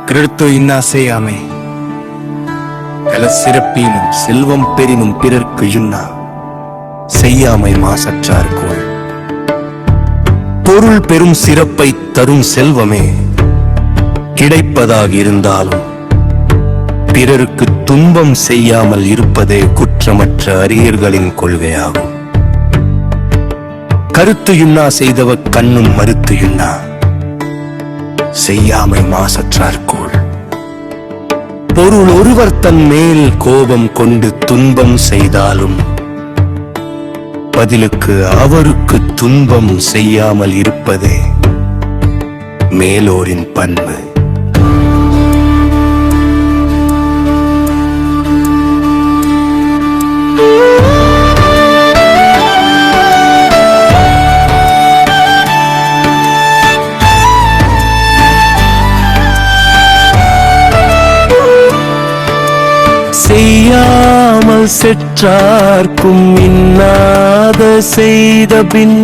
கிறிஸ்து இன்னா செய்யாமை பல சிறப்பினும் செல்வம் பெரினும் பிறர்க்கு இன்னா செய்யாமை மாசற்றார்கோள். பொருள் பெரும் சிறப்பை தரும் செல்வமே கிடைப்பதாக இருந்தாலும் பிறருக்கு துன்பம் செய்யாமல் இருப்பதே குற்றமற்ற அரியர்களின் கொள்கையாகும். கருத்து இன்னா செய்தவ கண்ணும் மறுத்து இன்னா செய்யாமை மாசற்றார்கோள். பொருள் ஒருவர் தன் மேல் கோபம் கொண்டு துன்பம் செய்தாலும் பதிலுக்கு அவருக்கு துன்பம் செய்யாமல் இருப்பதே மேலோரின் பண்பு. செய்யாமல் செற்றார்க்கும் இன்னாத செய்த பின்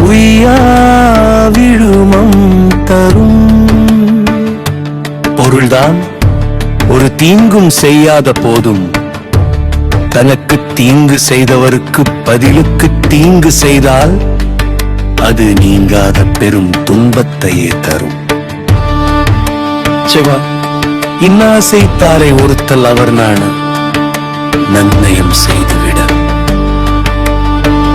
உய்யா விழுமம் தரும். பொருள்தான் ஒரு தீங்கும் செய்யாத போதும் தனக்கு தீங்கு செய்தவருக்கு பதிலுக்கு தீங்கு செய்தால் அது நீங்காத பெரும் துன்பத்தையே தரும். சிவா இன்னா செய்தாரை ஒருத்தல் அவர் நாண நன்னயம் செய்துவிட.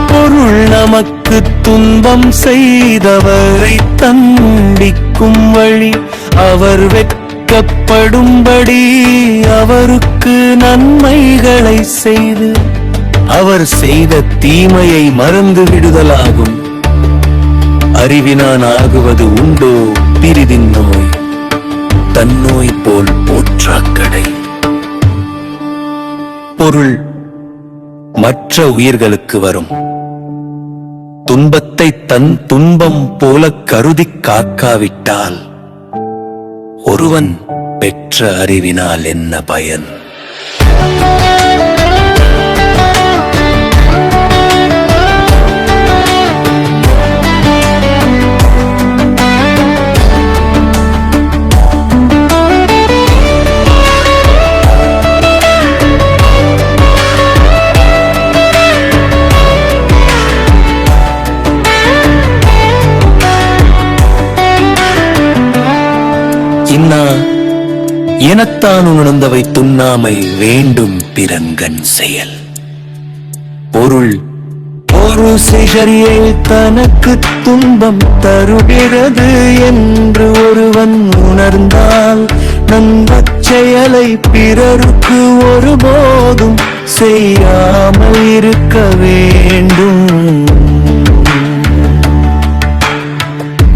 பொருள் நமக்கு துன்பம் செய்தவரை தண்டிக்கும் வழி அவர் வெட்கப்படும்படி அவருக்கு நன்மைகளை செய்து அவர் செய்த தீமையை மறந்து விடுதலாகும். அறிவினான் ஆகுவது உண்டோ பிரிதின் நோய் தன்னோய் போல் போற்றாக்கடை. பொருள் மற்ற உயிர்களுக்கு வரும் துன்பத்தை தன் துன்பம் போல கருதி காக்காவிட்டால் ஒருவன் பெற்ற அறிவினால் என்ன பயன்? இன்னா எனத்தான் உணர்ந்தவை துண்ணாமை வேண்டும் பிறங்கண் செயல். பொருள் ஒரு சிகரியை தனக்கு துன்பம் தருகிறது என்று ஒருவன் உணர்ந்தால் நன்பச் செயலை பிறருக்கு ஒருபோதும் செய்யாமல் இருக்க வேண்டும்.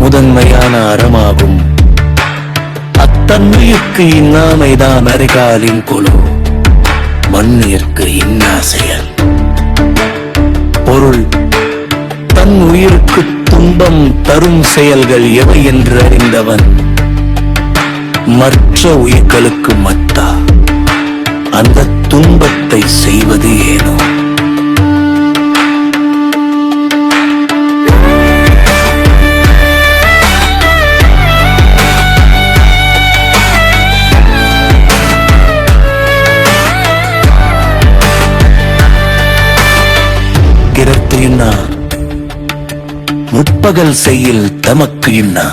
முதன்மையான அறமாகும் தன்னுயிர்க்கு இன்னாமைதான் அறிகாலின் கொலோ மண்ணிற்கு இன்னா செயல். பொருள் தன் உயிருக்கு துன்பம் தரும் செயல்கள் எவை என்று அறிந்தவன் மற்ற உயிர்களுக்கு மத்தா அந்த துன்பத்தை செய்வது ஏனோ? இன்னா முற்பகல் செய்யில் தமக்கு இன்னா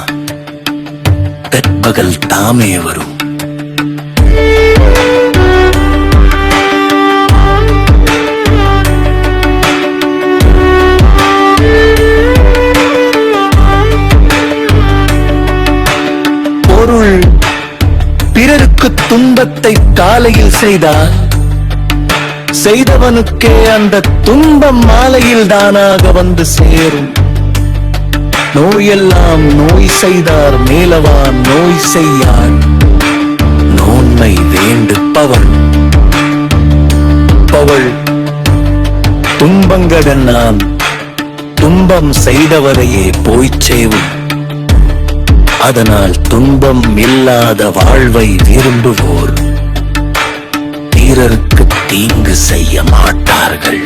தெற்பகல் தாமே வரும். பொருள் பிறருக்கு துன்பத்தை காலையில் செய்தால் செய்தவனுக்கே அந்த துன்பம் மாலையில் தானாக வந்து சேரும். நோயெல்லாம் நோய் செய்தார் மேலவான் நோய் செய்யான் நோன்மை வேண்டு பவள். பவள் துன்பங்களுடன் நான் துன்பம் செய்தவரையே போய்ச்சேவும். அதனால் துன்பம் இல்லாத வாழ்வை விரும்புவோர் பிறருக்கு தீங்கு செய்ய மாட்டார்கள்.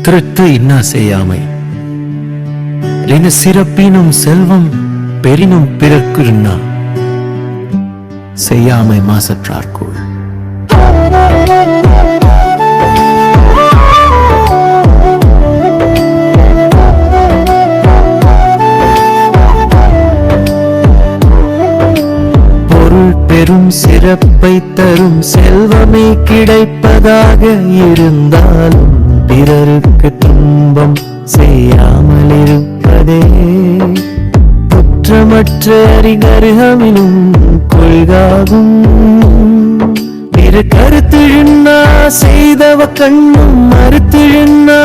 திருட்டு இன்னா செய்யாமை சிறப்பினும் செல்வம் பெரினும் பிறர்க்கு செய்யாமை மாசற்றார்கோள். பொருள் பெரும் சிறப்பை தரும் செல்வமே கிடைப்பதாக இருந்தாலும் பிறருக்கு துன்பம் செய்யாமல் இருப்பதே குற்றமற்ற அறிஞர்களும் கொள்காகும். பிற கருத்திழுன்னா செய்தவ கண்ணும் மறுத்திழுன்னா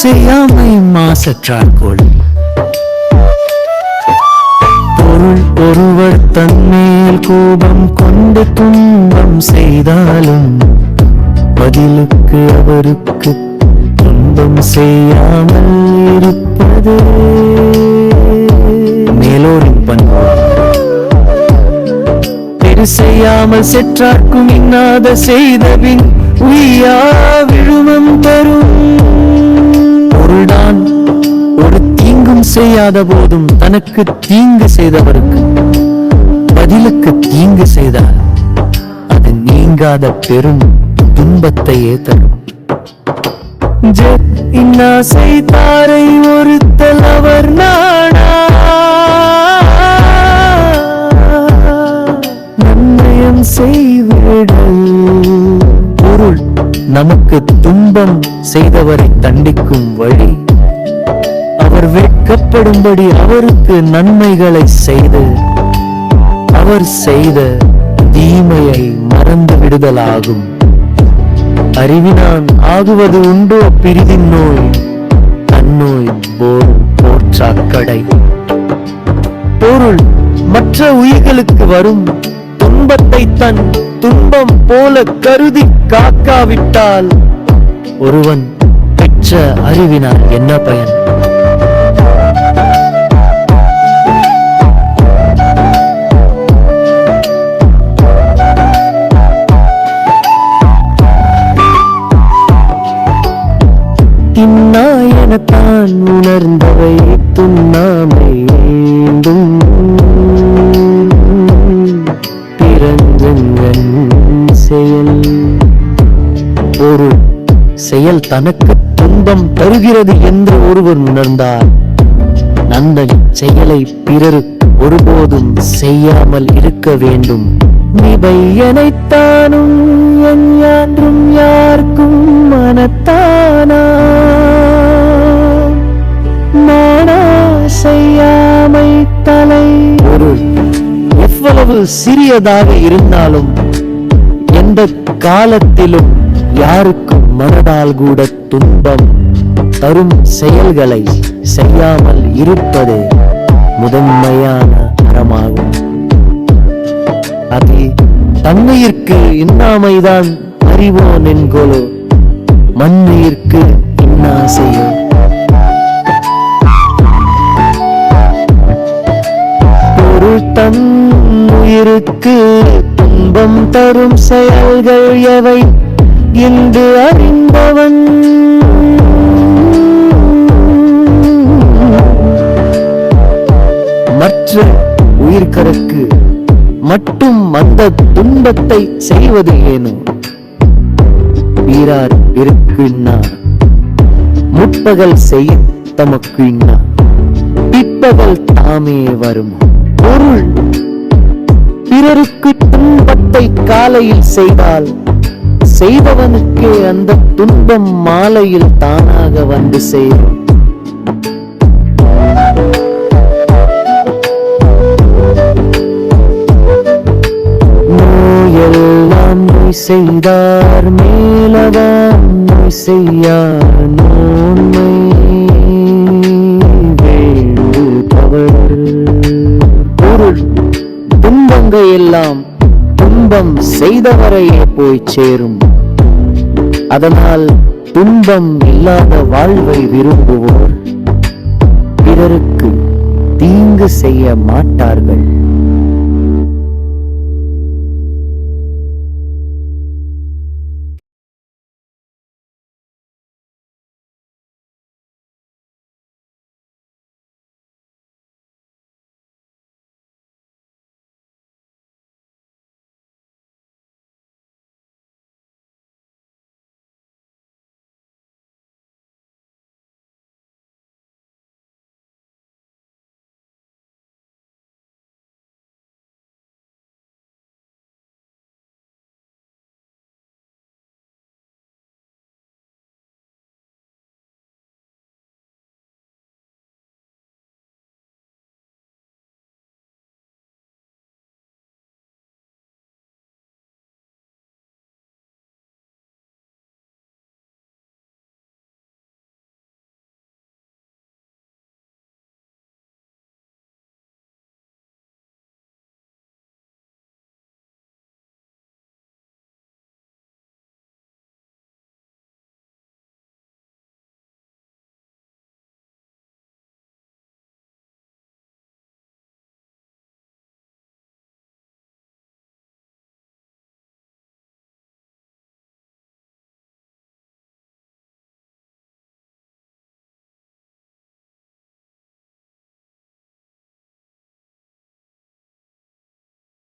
செய்யாமை மாசற்றார்கோள். பொருள் ஒருவர் தன்மேல் கோபம் கொண்டு துன்பம் செய்தாலும் பதிலுக்கு அவருக்கு துன்பம் செய்யாமல் இருப்பது மேலோரின் பண்பு. பெரு செய்யாமல் செற்றார்க்கும் இன்னாத செய்தபின் உய்யா விழுமம் தரும். பொருள்தான் ஒரு தீங்கும் செய்யாத போதும் தனக்கு தீங்கு செய்தவருக்கு பதிலுக்கு தீங்கு செய்தால் அது நீங்காத பெரும் துன்பத்தையே தரும். இன்னா செய்தாரை ஒருத்தல் அவர் நாடா நன்னயம் செய்விடல். பொருள் நமக்கு துன்பம் செய்தவரை தண்டிக்கும் வழி. அவர் வெட்கப்படும்படி அவருக்கு நன்மைகளை செய்து அவர் செய்த தீமையை மறந்து விடுதலாகும். அறிவினான் ஆகுவது உண்டோ பிரிதின் நோய் தன்னோய் போற்றாக்கடை. பொருள் மற்ற உயிர்களுக்கு வரும் துன்பத்தை தன் துன்பம் போல கருதி காக்காவிட்டால் ஒருவன் பெற்ற அறிவினால் என்ன பயன்? இன்னாயனத்தான் உணர்ந்தவை துண்ணாமை வேண்டும் பிறந்தங்கன் செயல். பொருள் செயல் தனக்கு துன்பம் தருகிறது என்று ஒருவர் உணர்ந்தால் அந்த செயலை பிறருக்கு ஒருபோதும் செய்யாமல் இருக்க வேண்டும். நிபையனைத்தானும் என்றும் யாருக்கும் மனத்தானா நானா செய்யாமை தலை. பொருள் எவ்வளவு சிறியதாக இருந்தாலும் எந்த காலத்திலும் யாருக்கும் மனதால் கூட துன்பம் தரும் செயல்களை செய்யாமல் இருப்பது முதன்மையான அறமாகும். அது தன்மையிற்கு இன்னாமைதான் அறிவோன் என்கொலோ மண்ணுயிர்க்கு இன்னா செய்யோ. பொருள் தன் உயிருக்கு துன்பம் தரும் செயல்கள் எவை என்று அறிந்தவன் மற்ற உயிர்கருக்கு மட்டும் அந்த துன்பத்தை செய்வது ஏனோ? வீரார் இருக்கு முற்பகல் செய்ய தமக்கு பிற்பகல் தாமே வரும். பொருள் பிறருக்கு துன்பத்தை காலையில் செய்தால் செய்தவனுக்கே அந்த துன்பம் மாலையில் தானாக வந்து சேரும். நோயெல்லாம் நோய் செய்தார் மேலவான் நோய் செய்யார் நோன்மை வேண்டுபவர். பொருள் துன்பங்கள் எல்லாம் துன்பம் செய்தவரையே போய் சேரும். அதனால் துன்பம் இல்லாத வாழ்வை விரும்புவோர் பிறருக்கு தீங்கு செய்ய மாட்டார்கள்.